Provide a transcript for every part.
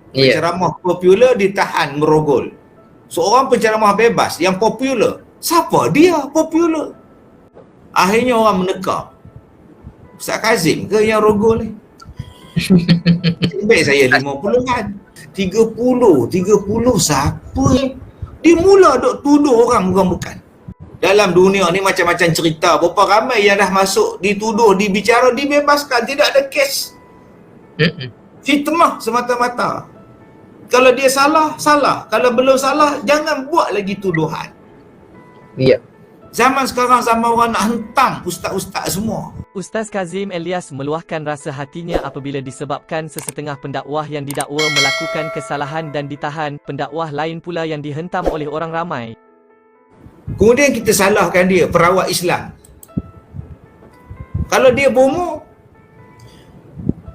Penceramah popular ditahan merogol. Seorang penceramah bebas yang popular. Siapa dia popular? Akhirnya orang meneka. Ustaz Kazim ke yang rogol ni? Baik saya 50-an. 30 siapa ni? Dia mula duk tuduh orang bukan-bukan. Dalam dunia ni macam-macam cerita. Berapa ramai yang dah masuk, dituduh, dibicara, dibebaskan. Tidak ada kes. Fitnah semata-mata. Kalau dia salah, salah. Kalau belum salah, jangan buat lagi tuduhan. Ya. Zaman sekarang zaman orang nak hentam ustaz-ustaz semua. Ustaz Kazim Elias meluahkan rasa hatinya apabila disebabkan sesetengah pendakwah yang didakwa melakukan kesalahan dan ditahan, pendakwah lain pula yang dihentam oleh orang ramai. Kemudian kita salahkan dia, perawat Islam. Kalau dia bomoh,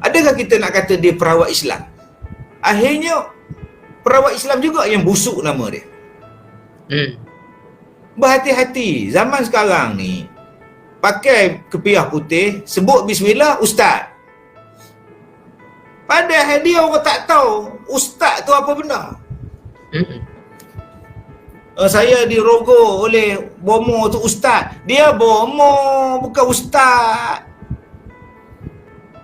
adakah kita nak kata dia perawat Islam? Akhirnya, perawat Islam juga yang busuk nama dia. Berhati-hati, zaman sekarang ni, pakai kepiah putih, sebut bismillah, ustaz. Padahal dia orang tak tahu, ustaz tu apa benda. Saya dirogol oleh bomoh tu ustaz. Dia bomoh, bukan ustaz.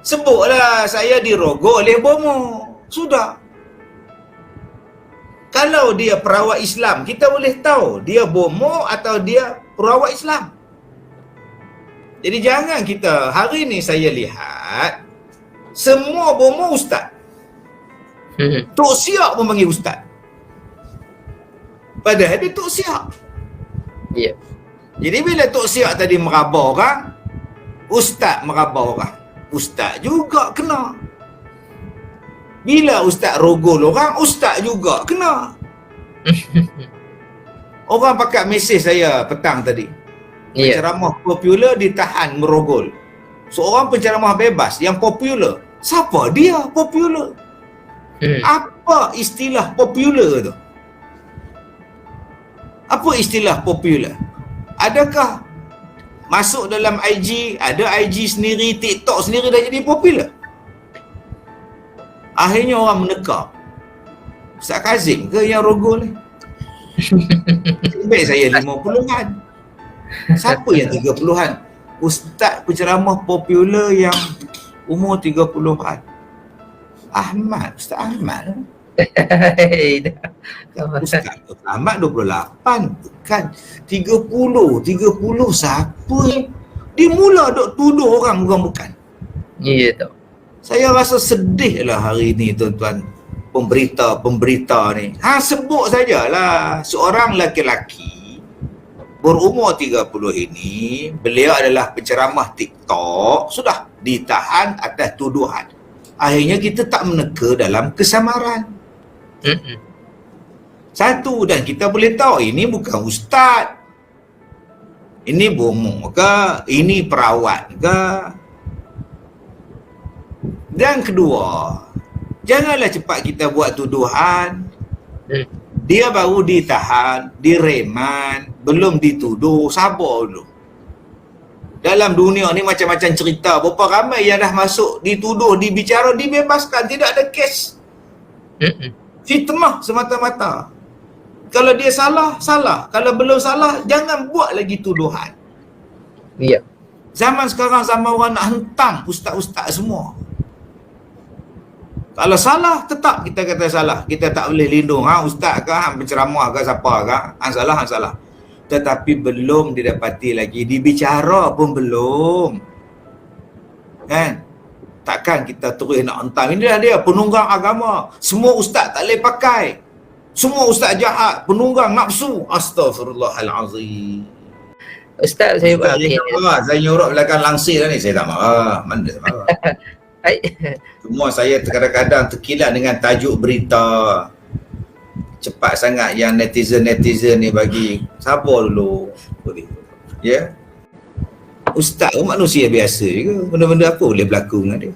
Sebutlah saya dirogol oleh bomoh. Sudah. Kalau dia perawat Islam, kita boleh tahu dia bomoh atau dia perawat Islam. Jadi jangan kita, hari ni saya lihat, semua bomoh ustaz. Tok Siak pun panggil ustaz. Padahal dia Tok Siak. Ya. Jadi bila Tok Siak tadi meraba orang, ustaz meraba orang. Ustaz juga kena. Bila ustaz rogol orang, ustaz juga kena. Orang pakat mesej saya petang tadi. Penceramah popular ditahan merogol. Seorang penceramah bebas yang popular. Siapa dia popular? Apa istilah popular tu? Apa istilah popular? Adakah masuk dalam IG, ada IG sendiri, TikTok sendiri dah jadi popular? Akhirnya orang meneka. Ustaz Kazim ke yang rogol ni? Baik saya 50-an. Siapa yang 30-an? Ustaz penceramah popular yang umur 30-an. Ustaz Ahmad. Ustaz Ahmad 28. Bukan 30 siapa ni? Dia mula duk tuduh orang bukan-bukan. Ya tu. Saya rasa sedih lah hari ni tuan-tuan. Pemberita ni. Sebut sajalah seorang laki-laki berumur 30 ini, beliau adalah penceramah TikTok, sudah ditahan atas tuduhan. Akhirnya kita tak meneka dalam kesamaran. Satu, dan kita boleh tahu ini bukan ustaz. Ini bomoh ke? Ini perawat ke? Dan kedua, janganlah cepat kita buat tuduhan. Dia baru ditahan, direman, belum dituduh, sabar dulu. Dalam dunia ni macam-macam cerita. Berapa ramai yang dah masuk, dituduh, dibicara, dibebaskan. Tidak ada kes. Fitnah semata-mata. Kalau dia salah, salah. Kalau belum salah, jangan buat lagi tuduhan. Ya. Zaman sekarang zaman orang nak hentam ustaz-ustaz semua. Kalau salah, tetap kita kata salah. Kita tak boleh lindung. Ustaz ke, penceramah ke, siapa ke. Salah. Tetapi belum didapati lagi. Dibicara pun belum. Kan? Takkan kita terus nak hentam. Inilah dia, penunggang agama. Semua ustaz tak boleh pakai. Semua ustaz jahat. Penunggang nafsu. Astaghfirullahalazim. Ustaz, saya buat Saya nyorok belakang langsir ni. Saya tak marah. Mana saya marah. Cuma saya kadang-kadang terkilat dengan tajuk berita. Cepat sangat yang netizen ni bagi. Sabar dulu. Ya. Ustaz pun manusia biasa ke. Benda-benda apa boleh berlaku dengan dia.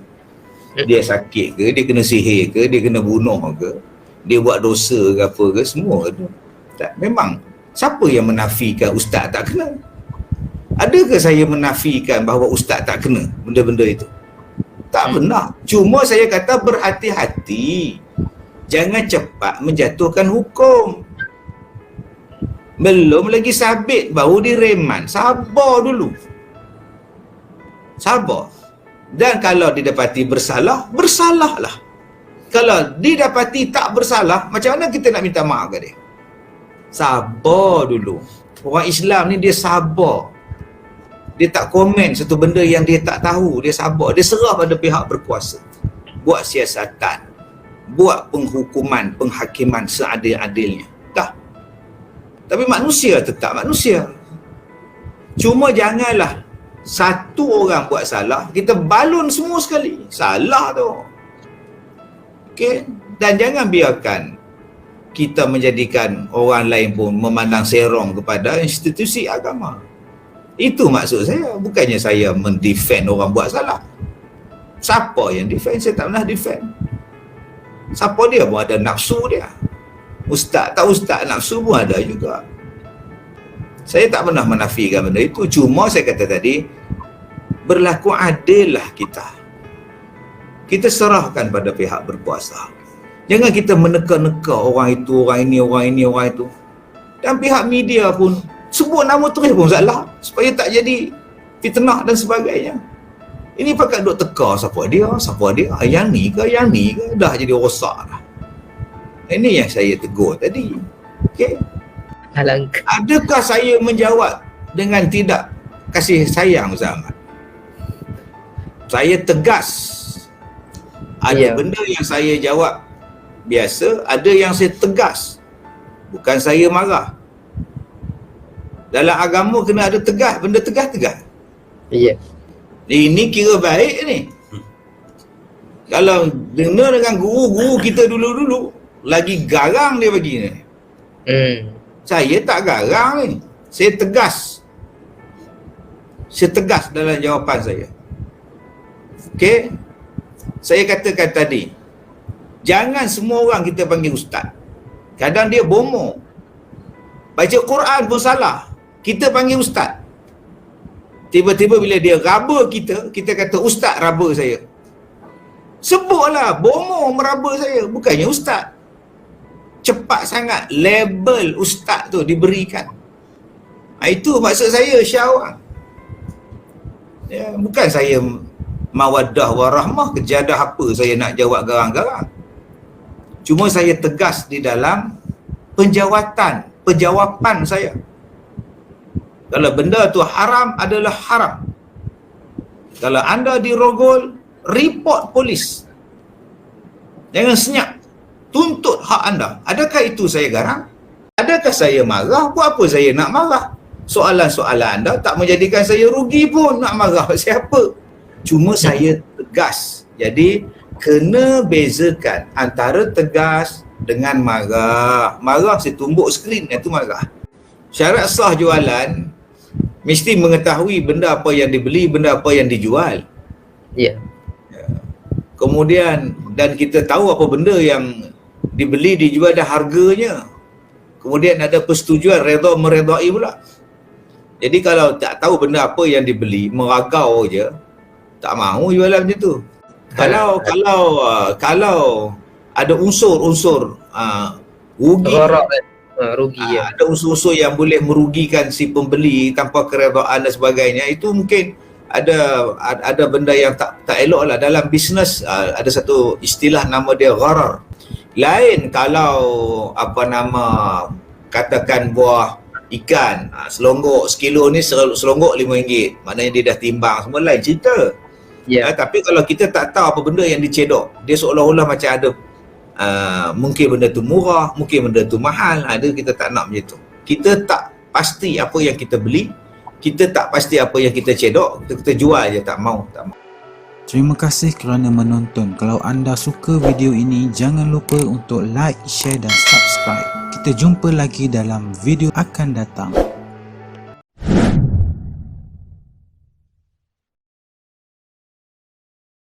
Dia sakit ke, dia kena sihir ke, dia kena bunuh ke, dia buat dosa ke apa ke, semua tu. Tak, memang siapa yang menafikan ustaz tak kena? Adakah saya menafikan bahawa ustaz tak kena benda-benda itu? Tak benar. Cuma saya kata berhati-hati. Jangan cepat menjatuhkan hukum. Belum lagi sabit baru direman. Sabar dulu. Sabar. Dan kalau didapati bersalah, bersalahlah. Kalau didapati tak bersalah, macam mana kita nak minta maaf ke dia? Sabar dulu. Orang Islam ni dia sabar. Dia tak komen satu benda yang dia tak tahu. Dia sabar. Dia serah pada pihak berkuasa. Buat siasatan. Buat penghukuman, penghakiman seadil-adilnya. Dah. Tapi manusia tetap manusia. Cuma janganlah satu orang buat salah, kita balun semua sekali. Salah tu. Okey? Dan jangan biarkan kita menjadikan orang lain pun memandang serong kepada institusi agama. Itu maksud saya. Bukannya saya mendefend orang buat salah. Siapa yang defend? Saya tak pernah defend. Siapa dia pun ada nafsu dia. Ustaz tak ustaz, nafsu pun ada juga. Saya tak pernah menafikan benda itu. Cuma saya kata tadi, berlaku adil lah kita. Kita serahkan pada pihak berkuasa. Jangan kita meneka-neka orang itu, orang ini, orang ini, orang itu. Dan pihak media pun sebut nama terus pun salah. Supaya tak jadi fitnah dan sebagainya. Ini pakat duk teka siapa dia, yang ni ke, dah jadi rosak dah. Ini yang saya tegur tadi. Okey. Alangkah. Adakah saya menjawab dengan tidak kasih sayang, Ustaz Ahmad? Saya tegas. Ada benda yang saya jawab biasa, ada yang saya tegas. Bukan saya marah. Dalam agama kena ada tegas, benda tegas-tegas. Ya. Ini kira baik ni. Kalau dengar dengan guru-guru kita dulu-dulu, lagi garang dia bagi ni. Saya tak garang ni. Saya tegas. Saya tegas dalam jawapan saya. Okey? Saya katakan tadi, jangan semua orang kita panggil ustaz. Kadang dia bomoh. Baca Quran pun salah. Kita panggil ustaz. Tiba-tiba bila dia raba kita, kita kata ustaz raba saya. Sebutlah, bomoh meraba saya. Bukannya ustaz. Cepat sangat label ustaz tu diberikan. Itu maksud saya, Syawang. Ya, bukan saya mawaddah warahmah, kejadah apa saya nak jawab garang-garang. Cuma saya tegas di dalam penjawapan saya. Kalau benda tu haram adalah haram. Kalau anda dirogol, report polis. Jangan senyap. Tuntut hak anda. Adakah itu saya garang? Adakah saya marah? Buat apa saya nak marah? Soalan-soalan anda tak menjadikan saya rugi pun nak marah siapa. Cuma saya tegas. Jadi, kena bezakan antara tegas dengan marah. Marah saya tumbuk skrin, itu marah. Syarat sah jualan, mesti mengetahui benda apa yang dibeli, benda apa yang dijual. Ya. Kemudian, dan kita tahu apa benda yang dibeli, dijual dan harganya. Kemudian ada persetujuan, redha meredai pula. Jadi kalau tak tahu benda apa yang dibeli, meragau je, tak mahu jualan macam tu. Kalau ada unsur-unsur rugi, rugi ya. ada unsur-unsur yang boleh merugikan si pembeli tanpa keredaan dan sebagainya, itu mungkin ada benda yang tak elok lah. Dalam bisnes ada satu istilah nama dia gharar. Lain kalau katakan buah ikan, selonggok sekilo ni selonggok RM5, maknanya dia dah timbang semua, lain cerita. Ya. Tapi kalau kita tak tahu apa benda yang dicedok, dia seolah-olah macam ada mungkin benda tu murah, mungkin benda tu mahal, ada kita tak nak macam tu. Kita tak pasti apa yang kita beli, kita tak pasti apa yang kita cedok, kita jual je, tak mau. Terima kasih kerana menonton. Kalau anda suka video ini, jangan lupa untuk like, share dan subscribe. Kita jumpa lagi dalam video akan datang.